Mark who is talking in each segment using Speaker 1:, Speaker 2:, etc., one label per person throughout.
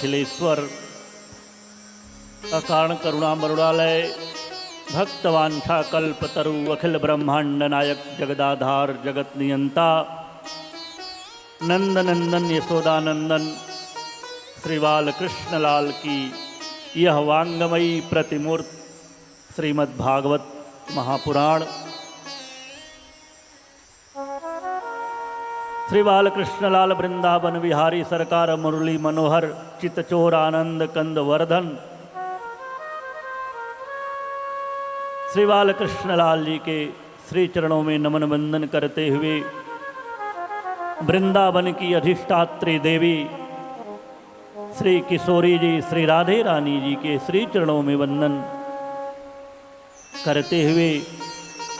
Speaker 1: अखिलेश्वर अकारण करुणा मरुणालय भक्तवांछा कल्पतरु अखिल ब्रह्मांड नायक जगदाधार जगत नियंता नंदनंदन यशोदानंदन श्री बाल कृष्णलाल की यह वांगमयी प्रतिमूर्त श्रीमद्भागवत महापुराण श्री बालकृष्णलाल वृंदावन विहारी सरकार मुरली मनोहर चितचोर आनंद कंद वर्धन श्री बालकृष्णलाल जी के श्री चरणों में नमन वंदन करते हुए वृंदावन की अधिष्ठात्री देवी श्री किशोरी जी श्री राधे रानी जी के श्री चरणों में वंदन करते हुए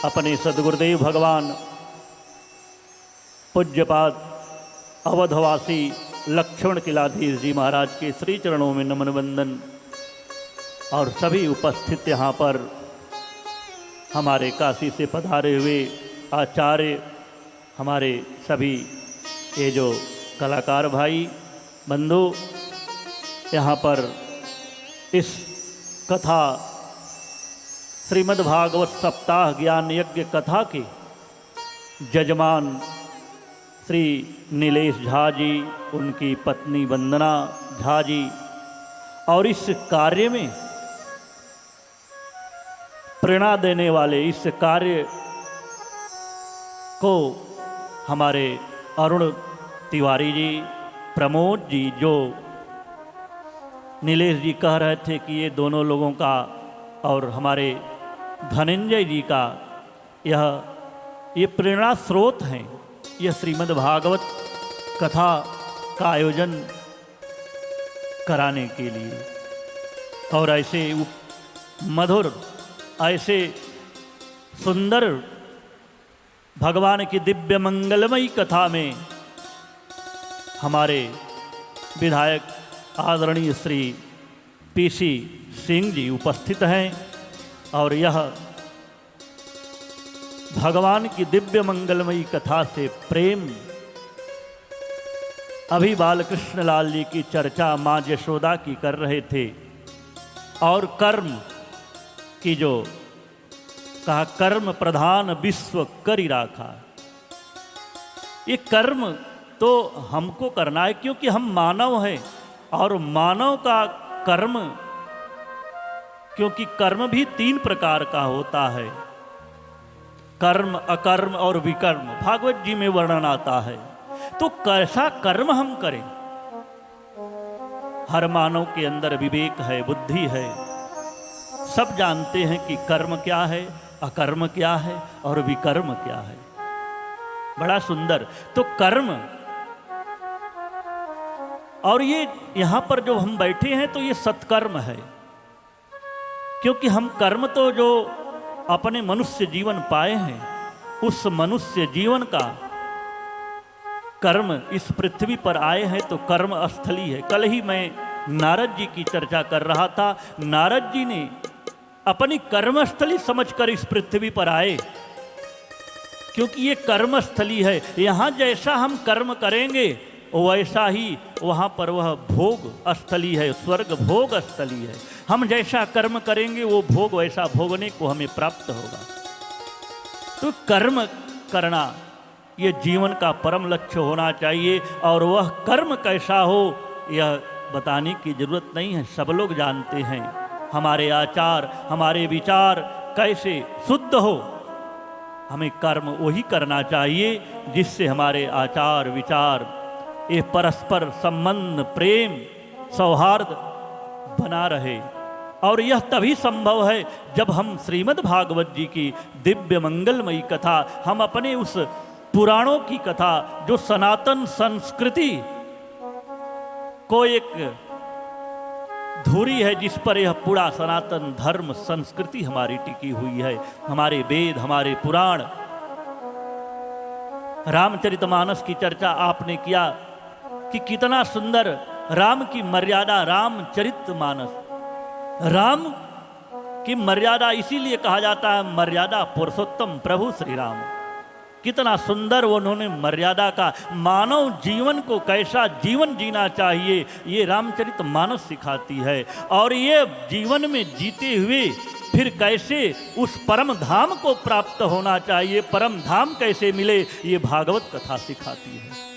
Speaker 1: अपने सद्गुरुदेव भगवान पूज्यपाद अवधवासी लक्ष्मण किलाधीश जी महाराज के श्री चरणों में नमन वंदन और सभी उपस्थित यहाँ पर हमारे काशी से पधारे हुए आचार्य हमारे सभी ये जो कलाकार भाई बंधु यहाँ पर इस कथा श्रीमद्भागवत सप्ताह ज्ञान यज्ञ कथा के जजमान श्री नीलेश झा जी उनकी पत्नी वंदना झा जी और इस कार्य में प्रेरणा देने वाले इस कार्य को हमारे अरुण तिवारी जी प्रमोद जी जो नीलेश जी कह रहे थे कि ये दोनों लोगों का और हमारे धनंजय जी का ये प्रेरणा स्रोत हैं यह श्रीमद् भागवत कथा का आयोजन कराने के लिए और ऐसे मधुर ऐसे सुंदर भगवान की दिव्य मंगलमयी कथा में हमारे विधायक आदरणीय श्री पीसी सिंह जी उपस्थित हैं और यह भगवान की दिव्य मंगलमयी कथा से प्रेम अभी बालकृष्ण लाल जी की चर्चा माँ यशोदा की कर रहे थे और कर्म की जो कहा कर्म प्रधान विश्व करि राखा। ये कर्म तो हमको करना है क्योंकि हम मानव हैं और मानव का कर्म क्योंकि कर्म भी 3 प्रकार का होता है कर्म अकर्म और विकर्म भागवत जी में वर्णन आता है। तो कैसा कर्म हम करें हर मानव के अंदर विवेक है बुद्धि है सब जानते हैं कि कर्म क्या है अकर्म क्या है और विकर्म क्या है। बड़ा सुंदर तो कर्म और ये यहां पर जो हम बैठे हैं तो ये सत्कर्म है क्योंकि हम कर्म तो जो अपने मनुष्य जीवन पाए हैं उस मनुष्य जीवन का कर्म इस पृथ्वी पर आए हैं तो कर्म स्थली है। कल ही मैं नारद जी की चर्चा कर रहा था। नारद जी ने अपनी कर्मस्थली समझकर इस पृथ्वी पर आए क्योंकि ये कर्मस्थली है। यहाँ जैसा हम कर्म करेंगे वैसा ही वहाँ पर वह भोग स्थली है स्वर्ग भोग स्थली है। हम जैसा कर्म करेंगे वो भोग वैसा भोगने को हमें प्राप्त होगा। तो कर्म करना ये जीवन का परम लक्ष्य होना चाहिए और वह कर्म कैसा हो यह बताने की जरूरत नहीं है सब लोग जानते हैं। हमारे आचार हमारे विचार कैसे शुद्ध हो हमें कर्म वही करना चाहिए जिससे हमारे आचार विचार ये परस्पर संबंध प्रेम सौहार्द बना रहे और यह तभी संभव है जब हम श्रीमद् भागवत जी की दिव्य मंगलमयी कथा हम अपने उस पुराणों की कथा जो सनातन संस्कृति को एक धुरी है जिस पर यह पूरा सनातन धर्म संस्कृति हमारी टिकी हुई है। हमारे वेद हमारे पुराण रामचरितमानस की चर्चा आपने किया कि कितना सुंदर राम की मर्यादा रामचरितमानस राम की मर्यादा इसीलिए कहा जाता है मर्यादा पुरुषोत्तम प्रभु श्री राम कितना सुंदर उन्होंने मर्यादा का, मानव जीवन को कैसा जीवन जीना चाहिए ये रामचरितमानस सिखाती है। और ये जीवन में जीते हुए फिर कैसे उस परम धाम को प्राप्त होना चाहिए, परम धाम कैसे मिले, ये भागवत कथा सिखाती है।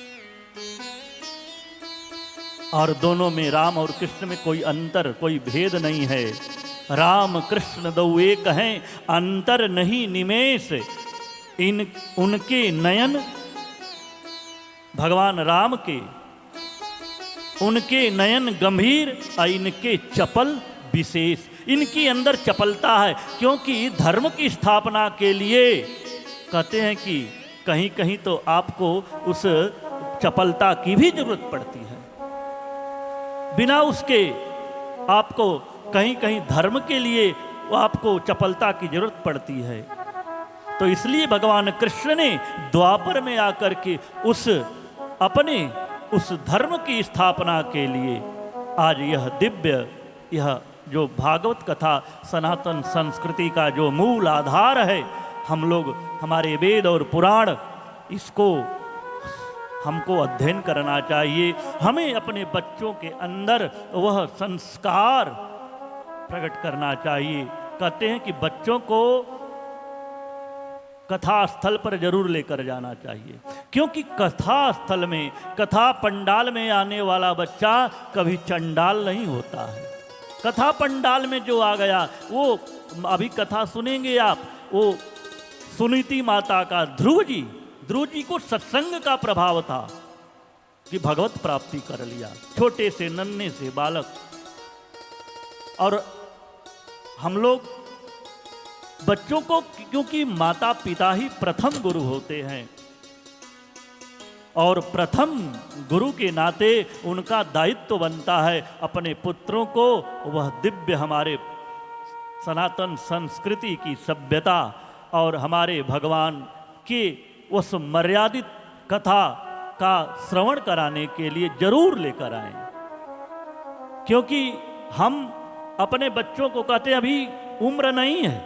Speaker 1: और दोनों में, राम और कृष्ण में कोई अंतर, कोई भेद नहीं है। राम कृष्ण दो एक हैं, अंतर नहीं निमेष। उनके नयन भगवान राम के, उनके नयन गंभीर और इनके चपल विशेष। इनकी अंदर चपलता है, क्योंकि धर्म की स्थापना के लिए कहते हैं कि कहीं कहीं तो आपको उस चपलता की भी जरूरत पड़ती है। बिना उसके आपको कहीं कहीं धर्म के लिए वो आपको चपलता की जरूरत पड़ती है। तो इसलिए भगवान कृष्ण ने द्वापर में आकर के अपने उस धर्म की स्थापना के लिए आज यह दिव्य, यह जो भागवत कथा सनातन संस्कृति का जो मूल आधार है, हम लोग हमारे वेद और पुराण, इसको हमको अध्ययन करना चाहिए। हमें अपने बच्चों के अंदर वह संस्कार प्रकट करना चाहिए। कहते हैं कि बच्चों को कथा स्थल पर जरूर लेकर जाना चाहिए, क्योंकि कथा स्थल में, कथा पंडाल में आने वाला बच्चा कभी चंडाल नहीं होता है। कथा पंडाल में जो आ गया, वो अभी कथा सुनेंगे आप, वो सुनीति माता का ध्रुव जी को सत्संग का प्रभाव था कि भगवत प्राप्ति कर लिया, छोटे से नन्हे से बालक। और हम लोग बच्चों को, क्योंकि माता पिता ही प्रथम गुरु होते हैं, और प्रथम गुरु के नाते उनका दायित्व बनता है अपने पुत्रों को वह दिव्य, हमारे सनातन संस्कृति की सभ्यता और हमारे भगवान के उस मर्यादित कथा का श्रवण कराने के लिए जरूर लेकर आएं। क्योंकि हम अपने बच्चों को कहते हैं अभी उम्र नहीं है,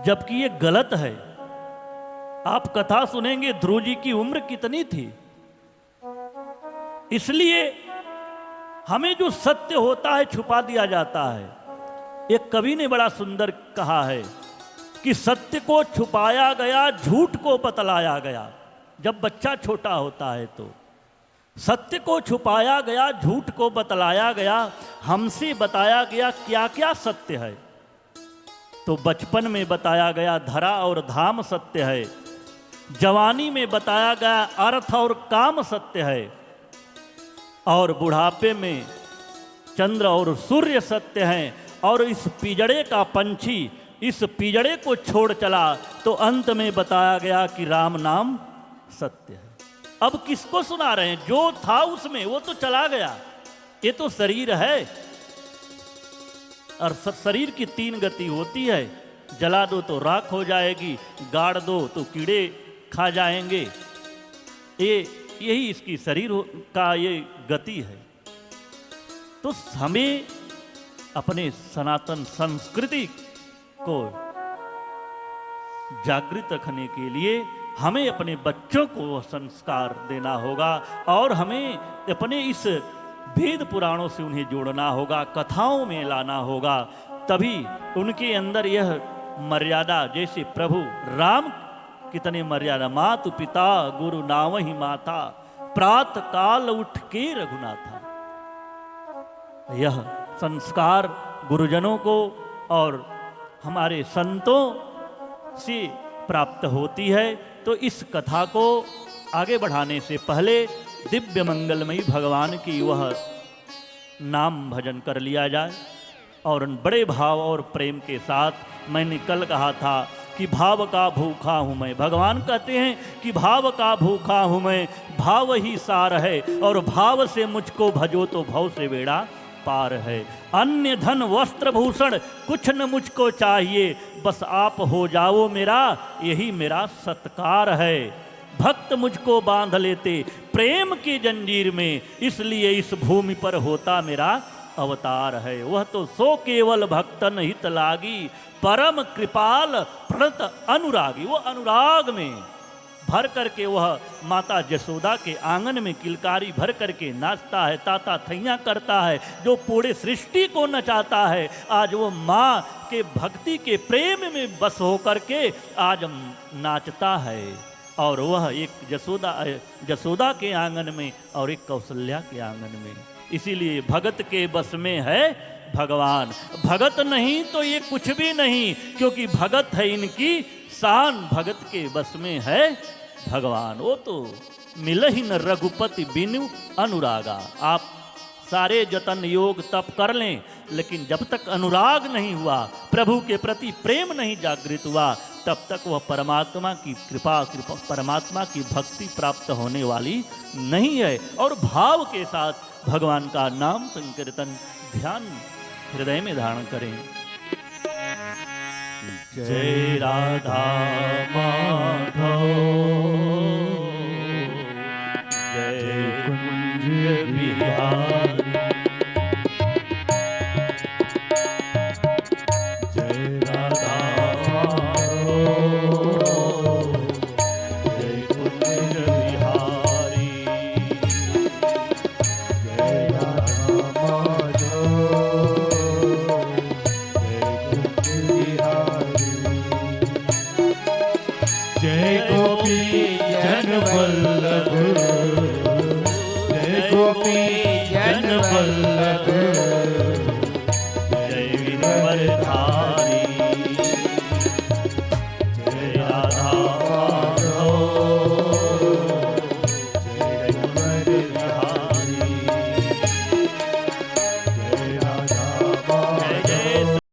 Speaker 1: जबकि ये गलत है। आप कथा सुनेंगे ध्रुव जी की उम्र कितनी थी। इसलिए हमें जो सत्य होता है छुपा दिया जाता है। एक कवि ने बड़ा सुंदर कहा है कि सत्य को छुपाया गया, झूठ को बतलाया गया। जब बच्चा छोटा होता है तो सत्य को छुपाया गया, झूठ को बतलाया गया। हमसे बताया गया क्या क्या सत्य है। तो बचपन में बताया गया धरा और धाम सत्य है, जवानी में बताया गया अर्थ और काम सत्य है, और बुढ़ापे में चंद्र और सूर्य सत्य हैं, और इस पिजड़े का पंछी इस पिजड़े को छोड़ चला तो अंत में बताया गया कि राम नाम सत्य है। अब किसको सुना रहे हैं? जो था उसमें वो तो चला गया, ये तो शरीर है। और शरीर की 3 गति होती है, जला दो तो राख हो जाएगी, गाड़ दो तो कीड़े खा जाएंगे। यही इसकी शरीर का ये गति है। तो हमें अपने सनातन संस्कृति को जागृत रखने के लिए हमें अपने बच्चों को संस्कार देना होगा, और हमें अपने इस वेद पुराणों से उन्हें जोड़ना होगा, कथाओं में लाना होगा। तभी उनके अंदर यह मर्यादा, जैसे प्रभु राम कितने मर्यादा, मातु पिता गुरु नावहि माता, प्रात काल उठ के रघुनाथा। यह संस्कार गुरुजनों को और हमारे संतों से प्राप्त होती है। तो इस कथा को आगे बढ़ाने से पहले दिव्य मंगलमयी भगवान की वह नाम भजन कर लिया जाए, और बड़े भाव और प्रेम के साथ। मैंने कल कहा था कि भाव का भूखा हूँ मैं। भगवान कहते हैं कि भाव का भूखा हूँ मैं, भाव ही सार है, और भाव से मुझको भजो तो भव से बेड़ा पार है। अन्य धन वस्त्र भूषण कुछ न मुझको चाहिए, बस आप हो जाओ मेरा, यही मेरा सत्कार है। भक्त मुझको बांध लेते प्रेम की जंजीर में, इसलिए इस भूमि पर होता मेरा अवतार है। वह तो सो केवल भक्तन हित लागी, परम कृपाल प्रणत अनुरागी। वो अनुराग में भर करके वह माता यशोदा के आंगन में किलकारी भर करके नाचता है, ताता थैया करता है, जो पूरे सृष्टि को नचाता है। आज वो माँ के भक्ति के प्रेम में बस हो करके आज नाचता है। और वह एक यशोदा के आंगन में और एक कौशल्या के आंगन में। इसीलिए भगत के बस में है भगवान, भगत नहीं तो ये कुछ भी नहीं, क्योंकि भगत है इनकी शान, भगत के बस में है भगवान। वो तो मिल ही न रघुपति बिनु अनुरागा। आप सारे जतन योग तप कर लें, लेकिन जब तक अनुराग नहीं हुआ, प्रभु के प्रति प्रेम नहीं जागृत हुआ, तब तक वह परमात्मा की कृपा परमात्मा की भक्ति प्राप्त होने वाली नहीं है। और भाव के साथ भगवान का नाम संकीर्तन ध्यान हृदय में धारण करें। जय राधा माधव, जय कुंज बिहारी, जय राधा माधव, जय कुंज बिहारी, जय राधा माधव,
Speaker 2: जय गोपी जन वल्लभ।